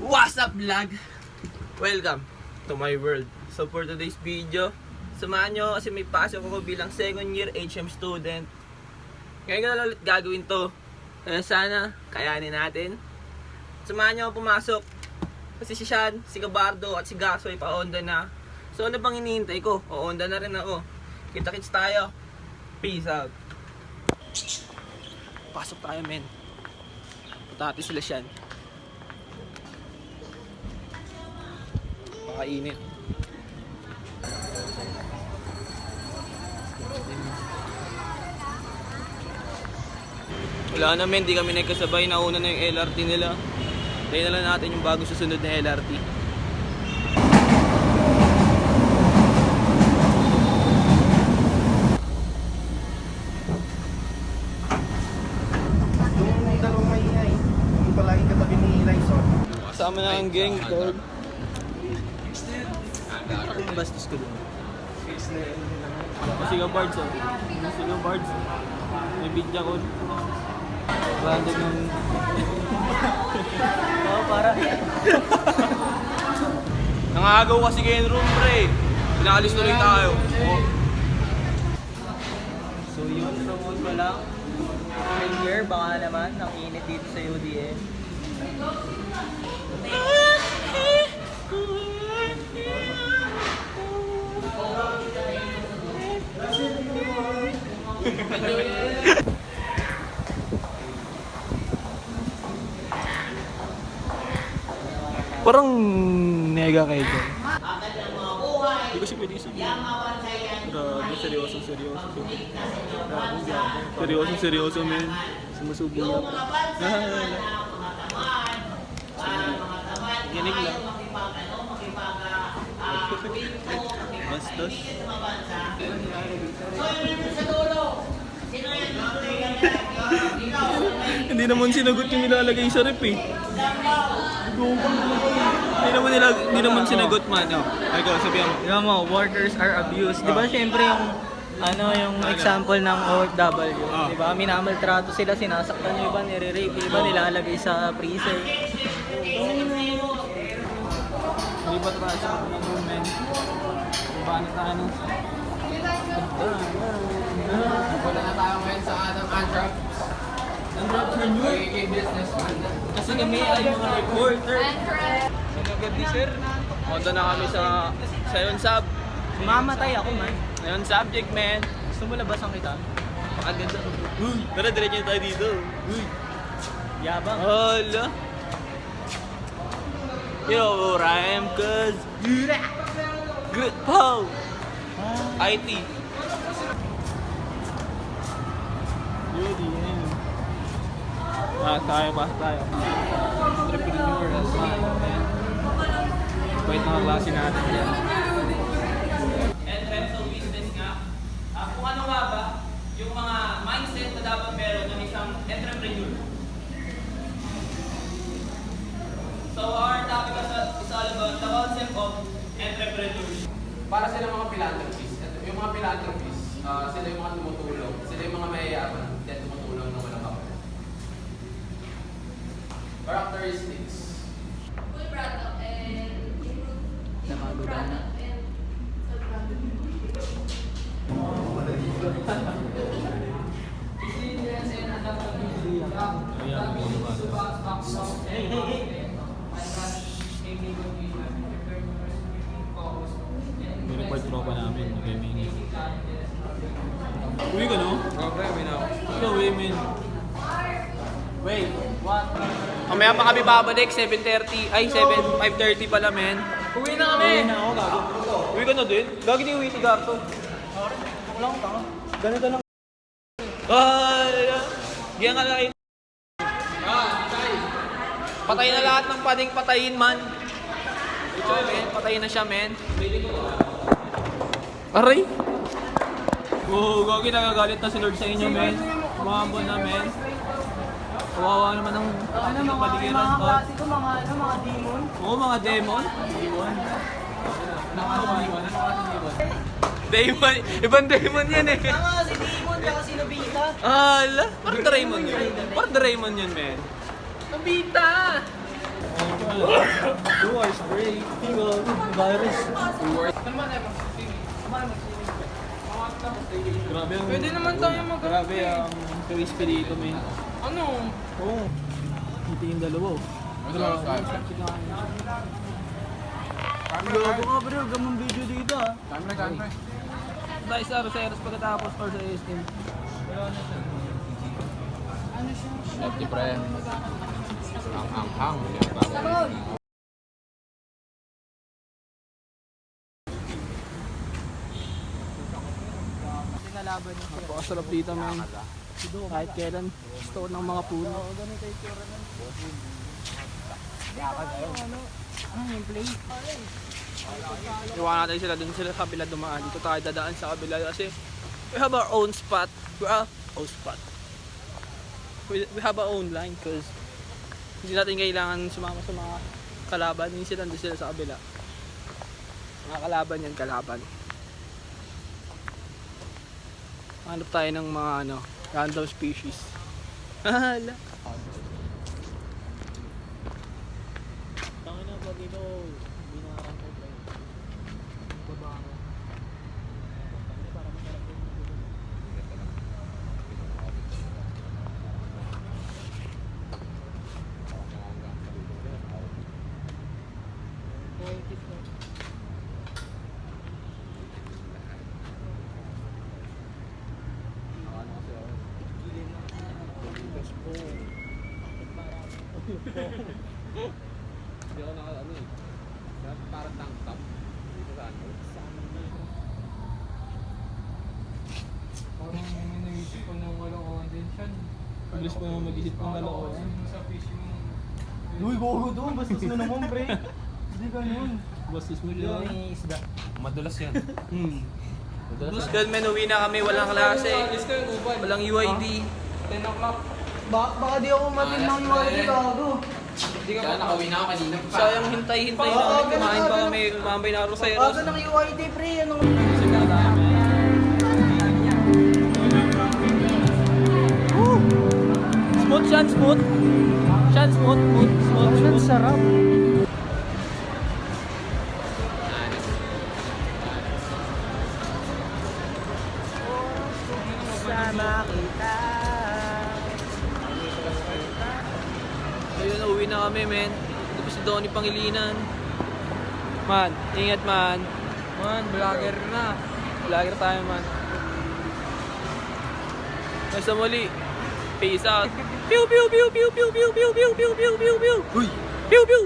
What's up vlog? Welcome to my world. So for today's video, samahan nyo kasi may pasok ako bilang second year HM student. Ngayon ko na ulit gagawin to. Kaya sana kayanin natin. Samahan nyo ako pumasok. Kasi si Sean, si Gabardo at si Gaso ay pa-onda na. So ano bang hinihintay ko? O-onda na rin ako. Kita-kits tayo. Peace out. Pasok tayo men. Putati sila Sean. Pakainit. Wala naman, di kami nagkasabay. Nauna na yung LRT nila. Tayo na lang natin yung bago susunod na LRT. Yung dalawang maingay, yung palaging katabi ni Lyson. Kasama na ang gang, dog. Ang bastos ko dun. Kasi Bards, oh. Kasi Bards. May bidya ko. Random ng... Oo, para. Nangagaw kasi kayo yung room, pre. Pinakalis tuloy tayo. Oh. So yun, promote ko lang. Second year, baka naman, ang init dito sa UDN. Parang nega kayo dyan. Hindi ko siya pwede sabihin. Grabe, seryoso. Seryoso, men. Sumusubo lang. Ginig lang. Bastos. Hindi naman sinagot yung nilalagay sa rep eh. Hindi naman sinagot man. Oh. Ay go, sabihan mo. Diba mo, workers are abused. Di ba syempre yung example ng OFW. Di ba, minamaltrato sila, sinasaktan yung iba, nire-rape, yung iba nilalagay sa freezer. Hindi ba trash ako ng movement? Diba na tayo? Wala na tayo ngayon sa anong entrepreneur. Magiging businessman. Kasi kami ay mga reporter. Gabi sir, punta na kami sa yon sub. Mamatay ako man. Yon subject man. Gusto mo labasan kita? Pakaganda. Tara, diretso na tayo dito. Yabang. Hala. Yo, where I am cause good pow. IT. Yudi, yan. Pas tayo. Entrepreneur as well, man. Wait na klase natin yan. Entrance of business nga. Kung ano nga ba yung mga mindset na dapat meron ng isang entrepreneur. So our topic is all about the concept of entrepreneurship. Para sila mga philanthropists. Yung mga philanthropists, sila yung mga tumutulong. Sila yung mga mayayaman na tumutulong na walang kapal. Characteristics. Good product and improved Nakagod product and sold product. May report tropa namin, nag-gaming. Uwi ka no? Okay, we know. Ikaw, uwi men. Wait, what? Mamaya pa kami babalik, 7:30. Ay, 5:30 pala men. Uwi na kami! Uwi na ako, gago. Uwi ka na din? Gagi ni uwi si Garto. Ako lang, tanga. Ganito lang. Giyan ka lang. Patay na lahat ng pwedeng patayin man. Ito men, patayin na siya men. Aray! Oh, gagi nagagalit na si Lord sa inyo men. Umambon na men. Kawawa naman ang paligiran. Mga demon. Oo, mga demon. Demon? Ibang demon yan eh. Tanga, si Demon, tsaka si Nobita. Ala, parang Doraemon yun. Parang Doraemon yun, men. Nobita! 2 hours break. Tingko, virus. Grabe ang... Pwede naman tayo mag- Grabe ang crispy dito, men. Ano? Oo. Ito yung dalawa. Grabe ka bro, gamang video dito ah. Tayo sa Roseros pagkatapos or sa Estim. Lefty pre. Hang. Pinalaban niya sila. Napakasarap dito, man. Kahit kailan, gusto ko ng mga puno. Oo, ganito yung tsura nun. Ano yung play? Iwan natin sila dun sila sa kabila dumaan. Dito tayo dadaan sa kabila kasi we have our own spot. We have our own line because hindi natin kailangan sumama sa mga kalaban. Hindi sila doon sila sa kabila. Mga kalaban yan, kalaban. Hanap tayo ng mga random species. Hala. Tangin na pag ito, binarang ko bro. Baba ako. Para masarap yung magulo. Hindi ako naka eh. Parang tank top. Dito sa ano? Parang naisip ko ng walang condensation. Bilis mo naman mag-isip ng kalokohan. Sa fishing Uy, gogo doon. Bastos mo naman, pre. Hindi ganun. Bastos mo Yung lang. isda. Madulas yan. Blues Gunmen, uwi na kami. Walang klase. Walang UID. 10 o'clock. Baka di ako matin ng UID, gago. Kaya nakauwi na ako kanina pa. Sayang hintay-hintay namin. Kumain pa kami. Kumambay na Roseros. Bago ng UID, pre. Anong... Smooth siya, smooth. Siya, smooth. sarap. Sama kita. Ayun, uwi na kami, men. Ito pa si Donnie Pangilinan. Man, ingat man. Man, vlogger na. Vlogger tayo, man. Nasa muli. Peace out. Pew pew pew pew pew pew pew pew pew pew pew pew. Pew pew.